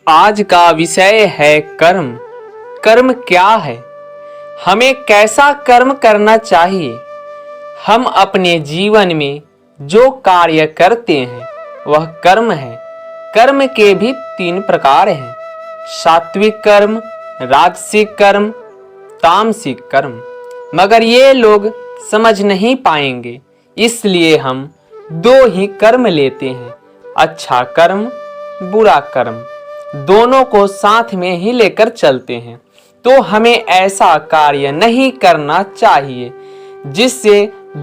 आज का विषय है कर्म। कर्म क्या है? हमें कैसा कर्म करना चाहिए? हम अपने जीवन में जो कार्य करते हैं वह कर्म है। कर्म के भी 3 प्रकार हैं: सात्विक कर्म, राजसिक कर्म, तामसिक कर्म। मगर ये लोग समझ नहीं पाएंगे, इसलिए हम 2 ही कर्म लेते हैं: अच्छा कर्म, बुरा कर्म। दोनों को साथ में ही लेकर चलते हैं। तो हमें ऐसा कार्य नहीं करना चाहिए जिससे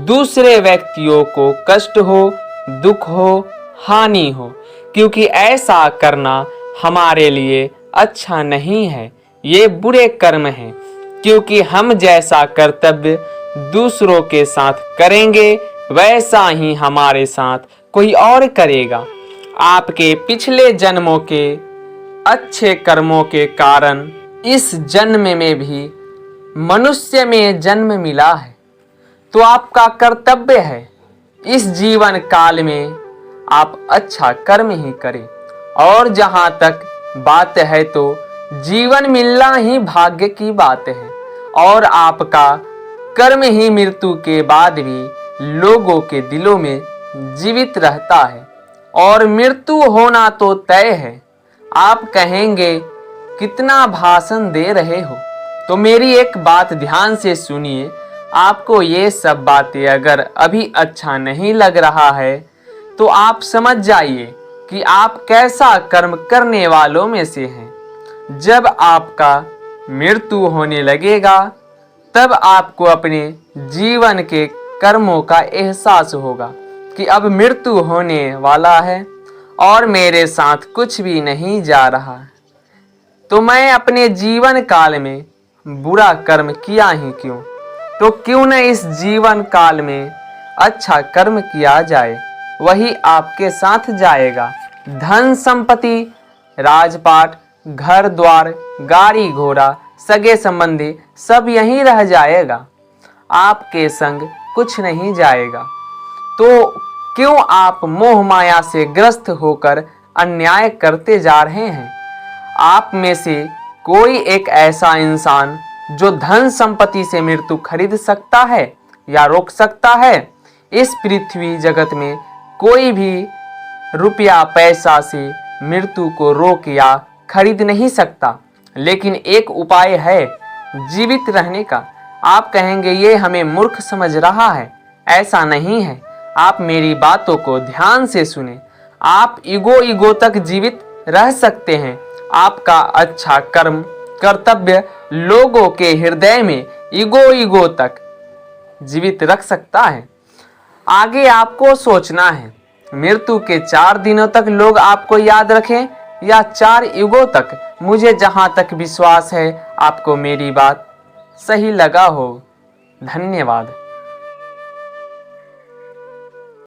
दूसरे व्यक्तियों को कष्ट हो, दुख हो, हानि हो, क्योंकि ऐसा करना हमारे लिए अच्छा नहीं है। ये बुरे कर्म हैं, क्योंकि हम जैसा कर्तव्य दूसरों के साथ करेंगे वैसा ही हमारे साथ कोई और करेगा। आपके पिछले जन्मों के अच्छे कर्मों के कारण इस जन्म में भी मनुष्य में जन्म मिला है। तो आपका कर्तव्य है इस जीवन काल में आप अच्छा कर्म ही करें। और जहाँ तक बात है तो जीवन मिलना ही भाग्य की बात है, और आपका कर्म ही मृत्यु के बाद भी लोगों के दिलों में जीवित रहता है। और मृत्यु होना तो तय है। आप कहेंगे कितना भाषण दे रहे हो, तो मेरी एक बात ध्यान से सुनिए। आपको ये सब बातें अगर अभी अच्छा नहीं लग रहा है तो आप समझ जाइए कि आप कैसा कर्म करने वालों में से हैं। जब आपका मृत्यु होने लगेगा तब आपको अपने जीवन के कर्मों का एहसास होगा कि अब मृत्यु होने वाला है और मेरे साथ कुछ भी नहीं जा रहा है, तो मैं अपने जीवन काल में बुरा कर्म किया ही क्यों? तो क्यों न इस जीवन काल में अच्छा कर्म किया जाए, वही आपके साथ जाएगा। धन संपत्ति, राजपाट, घर द्वार, गाड़ी घोड़ा, सगे संबंधी सब यहीं रह जाएगा, आपके संग कुछ नहीं जाएगा। तो क्यों आप मोह माया से ग्रस्त होकर अन्याय करते जा रहे हैं? आप में से कोई एक ऐसा इंसान जो धन संपत्ति से मृत्यु खरीद सकता है या रोक सकता है? इस पृथ्वी जगत में कोई भी रुपया पैसा से मृत्यु को रोक या खरीद नहीं सकता। लेकिन एक उपाय है जीवित रहने का। आप कहेंगे ये हमें मूर्ख समझ रहा है। ऐसा नहीं है। आप मेरी बातों को ध्यान से सुने। आप ईगो तक जीवित रह सकते हैं। आपका अच्छा कर्म कर्तव्य लोगों के हृदय में ईगो तक जीवित रख सकता है। आगे आपको सोचना है मृत्यु के 4 दिनों तक लोग आपको याद रखें या 4 युगों तक। मुझे जहां तक विश्वास है आपको मेरी बात सही लगा हो। धन्यवाद।